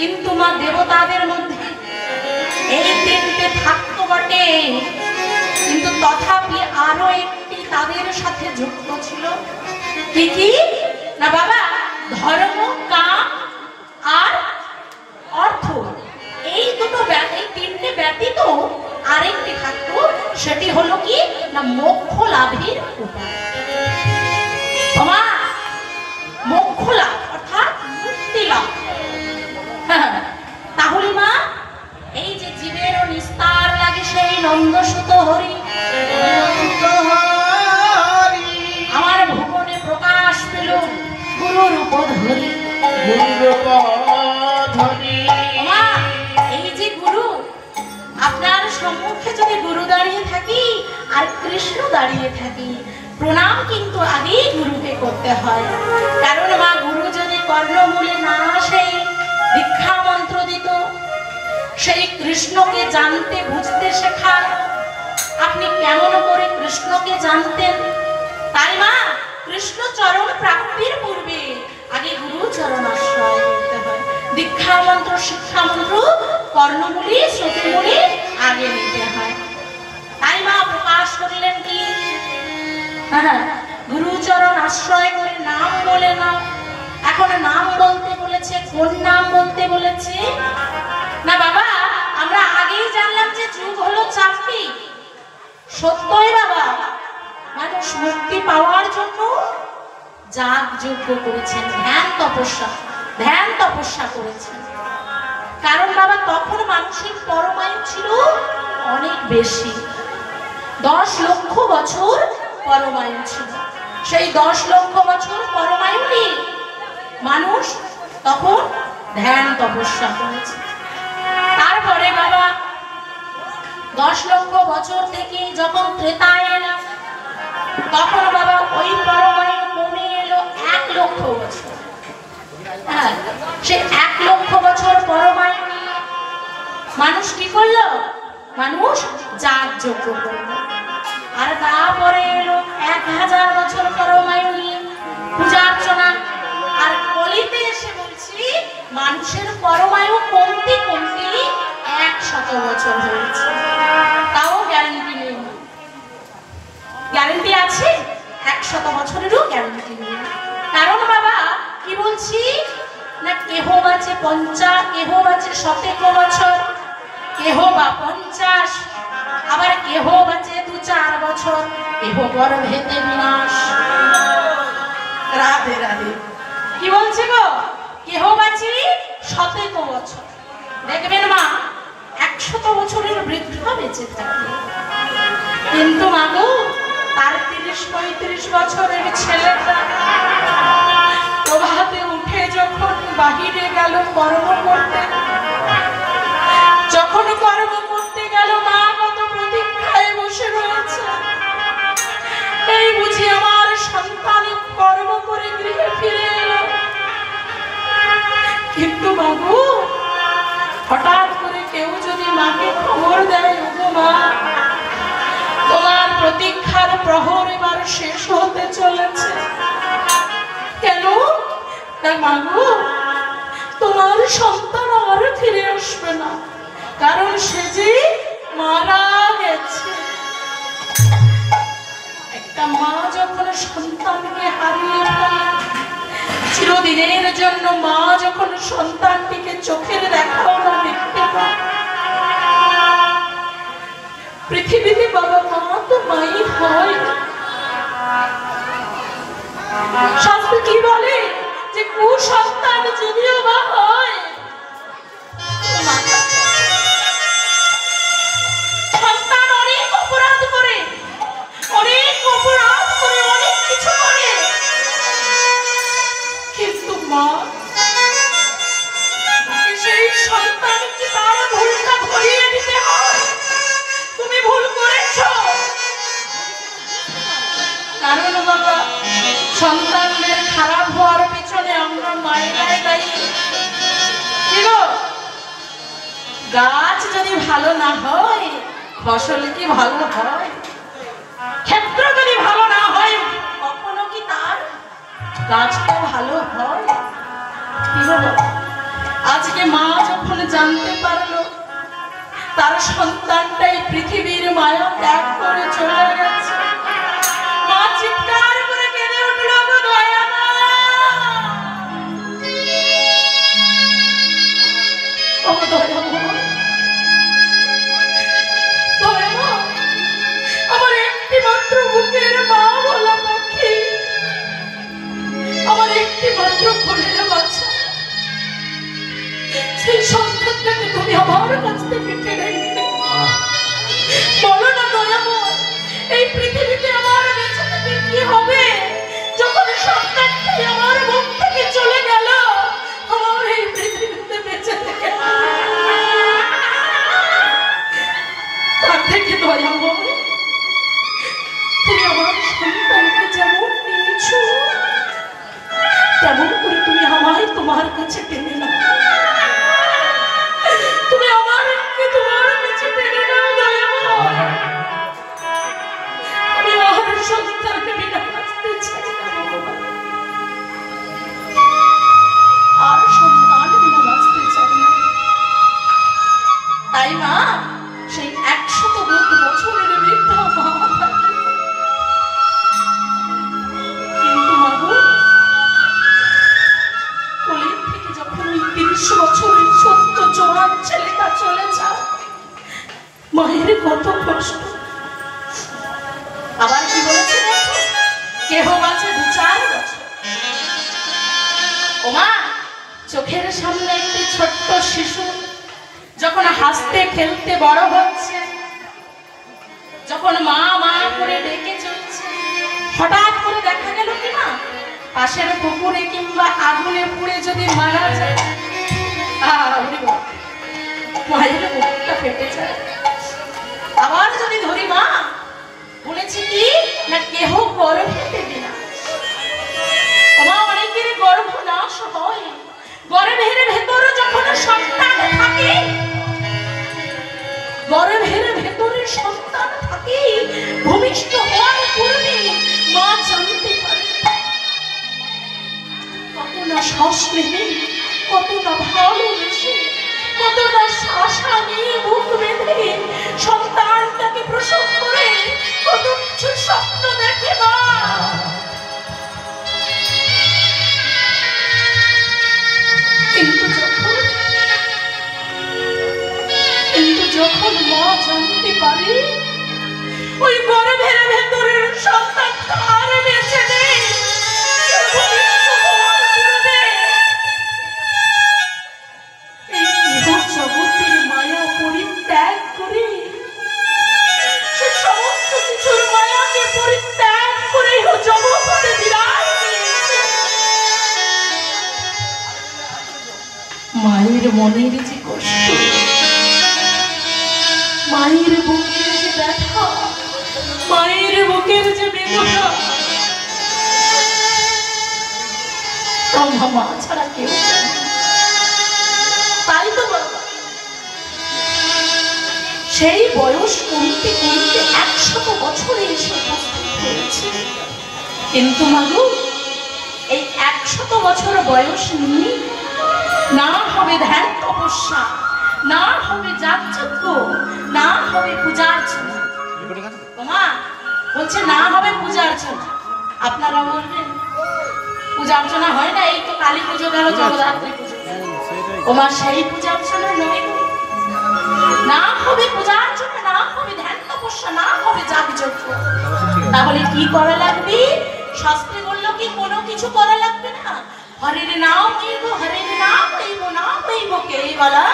কিন্তু মা দেবতাদের মধ্যে এই তিনটে থাকতো বটে, কিন্তু তথাপি আরো একটি তাদের সাথে যুক্ত ছিল। কি কি না বাবা? ধর্ম, কাম আর অর্থ। এই দুটো এই তিনটে ব্যতীত আরেকটি থাকতো, সেটি হলো কি না মোক্ষ লাভের উপায়। মোক্ষ লাভ অর্থাৎ মুক্তি লাভ। তাহলে মা এই যে জীবেরও নিস্তার লাগে সেই নন্দসুত হরি আমার ভুবনে প্রকাশ পেল গুরুর উপধরি। এই যে গুরু, আপনার সম্মুখে যদি গুরু দাঁড়িয়ে থাকি আর কৃষ্ণ দাঁড়িয়ে থাকি, প্রণাম কিন্তু আগেই গুরুকে করতে হয়। কারণ মা গুরু যদি কর্ণমূলে না আসে দীক্ষা মন্ত্র দিত, সেই কৃষ্ণকে জানতে বুঝতে শেখার, আপনি কেমন করে কৃষ্ণকে জানতেন? তাই মা কৃষ্ণ চরণ প্রাপ্তির পূর্বে আগে গুরু চরণ আশ্রয় করতে হয়। দীক্ষা মন্ত্র, শিক্ষা মন্ত্র কর্ণমূলে শ্রুতিমূলে আগে নিতে হয়। তাই মা প্রকাশ করলেন কি গুরুচরণ আশ্রয় করে নাম বলে না। এখন নাম বলতে বলেছে, কোন নাম বলতে বলেছে না বাবা? আমরা আগেই জানলাম যে যুগ হলো চাকরি। সত্যই বাবা, মানুষ মুক্তি পাওয়ার জন্য যাগ যজ্ঞ করেছেন, ধ্যান তপস্যা করেছেন। কারণ বাবা তখন মানুষের পরমায়ু ছিল অনেক বেশি, 10 লক্ষ বছর পরমায়ু ছিল। সেই 10 লক্ষ বছর পরমায়ু নিয়ে মানুষ তখন ধ্যান তপস্যা করেছে। তারপরে বাবা 10 লক্ষ বছর থেকে যখন ত্রেতায় এলো, তখন বাবা ওই পরমায়ু কমে এলো 1 লক্ষ বছর। হ্যাঁ, সে 1 লক্ষ বছর পরমায়ু নিয়ে মানুষ কি করলো? মানুষ যাগ যজ্ঞ করলো। আর তারপরে এলো 1000 বছর পরমায়ু নিয়ে পূজা অর্চনা। আর কলিতে এসে বলছি মানুষের পরমায়ু কমতে কমতে 100 বছর হয়েছে। তাও গ্যারান্টি নেই। গ্যারান্টি আছে? 100 বছরেরও গ্যারান্টি নেই। কারণ বাবা কি বলছি না, কেহ বাঁচে 50, কেহ বাঁচে 100 বছর, কেহ বা 50, আবার কেহ বাঁচে 2-4 বছর, কেহ গর্ভেতে বিনাশ। রাধে রাধে। কি বলছে গো? কেহ বাঁচি 100 বছর। দেখবেন মা 100 বছরের বৃদ্ধ বেঁচে থাকে, কিন্তু মা গো তার 30-35 বছরের ছেলেটা প্রভাতে উঠে যখন বাহিরে গেল কর্ম করতে, যখন কর্ম করতে গেল মা কত প্রতীক্ষায় বসে রয়েছে। এই বুঝি আমার সন্তান কর্ম করে গৃহে ফিরে এলো। কিন্তু বাবু হঠাৎ করে কেউ যদি মাকে খবর দেয়, ওগো মা তোমার প্রতীক্ষার প্রহর এবার শেষ হতে চলেছে। কেন না মাগো, তোমার সন্তান আর ফিরে আসবে না, কারণ সে যে মারা গেছে। একটা মা যখন সন্তানকে হারিয়ে ফেলে, চিরদিনের জন্য মা যখন সন্তানটিকে চোখের দেখাও না দেখতে পায়, পৃথিবীতে বাবা মা তো মাই হয়। শাস্ত্র কি বলে যে কুসন্তান যদিও বা হয়, সন্তান অনেক অপরাধ করে, অনেক কিছু করে, কিন্তু মা সেই সন্তানকে তার ভুলটা ধরিয়ে দিতে হয়। তুমি ভুল করেছো। কারণ বাবা সন্তানদের খারাপ হওয়ার পিছনে আমরা মায়েরাই দায়ী। কি গো, গাছ যদি ভালো না হয় ফসল কি ভালো হয়? ক্ষেত্র যদি ভালো না হয় কখনো কি তার গাছটা ভালো হয়? কি বলো? আজকে মা যখন জানতে পারলো তার সন্তানটাই পৃথিবীর মায়া ত্যাগ করে চলে গেছে, মা চিৎকার করে কেঁদে উঠল, গো দয়া মা, ও দয়া মা, দয়া মা, আমার একটি মাত্র বুকের মা বলা পাখি, আমার একটি মাত্র কোলের বাচ্চা, সেই সন্তানটাকে তুমি আমার কাছ থেকে কেড়ে নিলে। বলো না দয়াময়, এই পৃথিবীতে আমার বেঁচে থেকে কি হবে যখন সন্তানটাই আমার মুখ থেকে চলে গেল? আমার এই পৃথিবীতে বেঁচে থেকে তার থেকে দয়াময় তুমি আমার সন্তানকে যেমন নিয়েছো তেমন করে তুমি আমায় তোমার কাছে টেনে নাও, তুমি আমাকে তোমার কাছে টেনে নাও দয়াময়। আমি আর সন্তান বিনা বাঁচতে চাই না, আর সন্তান বিনা বাঁচতে চাই না। তাই মা সেই 100 বছরের বৃদ্ধা মা, কিন্তু মা গো, কোলের থেকে যখন ওই 30 বছরের ছোট্ট জোয়ান ছেলেটা চলে যায়, মায়ের কত কষ্ট। আবার কি বলেছে দেখো, কেহ বাঁচে 2-4 বছর। ও মা, চোখের সামনে একটি ছোট্ট শিশু যখন হাসতে খেলতে বড় হচ্ছে, যখন মা মা করে ডেকে চলছে, হঠাৎ করে দেখা গেল কি না পাশের পুকুরে কিংবা আগুনে পুড়ে যদি মারা যায়, মায়ের বুকটা ফেটে যায়। আবার যদি ধরি মা বলেছি কি না, কেহ গর্ভে দেবে না। মা, অনেকের গর্ভ নাশ হয়, গর্ভের ভেতরে যখন সন্তান থাকে, গর্ভের ভেতরে সন্তান থাকে, ভূমিষ্ঠ হওয়ার পূর্বে মা জানতে পারে কত না সস্নেহে, কত না ভালোবেসে, কত না শ্বাসা নিয়ে বুক বেঁধে সন্তানটাকে প্রসব করে কত কিছু স্বপ্ন দেখে মা। কিন্তু যখন মা জানতে পারে ওই গর্ভের ভেতরের সন্তানটা আর বেঁচে নেই, জগতের মায়া পরিত্যাগ করে, সে সমস্ত কিছুর মায়াকে পরিত্যাগ করে জগতে বিরাজ নিয়েছে। মায়ের মনের যে কষ্ট, মায়ের বুকের যে ব্যথা, মায়ের বুকের যে বেদনা, মা ছাড়া কেউ জানে। তাই তো বাবা, সেই বয়স কমতে কমতে 100 বছরে এসে উপস্থিত হয়েছে। কিন্তু মাগো, এই 100 বছর বয়স নিয়ে না হবে ধ্যান তপস্যা, না হবে যাগযজ্ঞ, না হবে পূজার্চনা। মা বলছে না হবে পূজার্চনা। আপনারা বলবেন পূজার্চনা হয় না, এই তো কালী পুজো গেল, জগদ্ধাত্রী পুজো, ওমা সেই পূজার্চনা নয়, না হবে পূজার্চনা, না হবে ধ্যান তপস্যা, না হবে যাগযজ্ঞ। তাহলে কি করা লাগবে? শাস্ত্রে বললো কি কোনো কিছু করা লাগবে না, হরের নাম হইব, হরের নাম হইব, নাম হইব কেবলা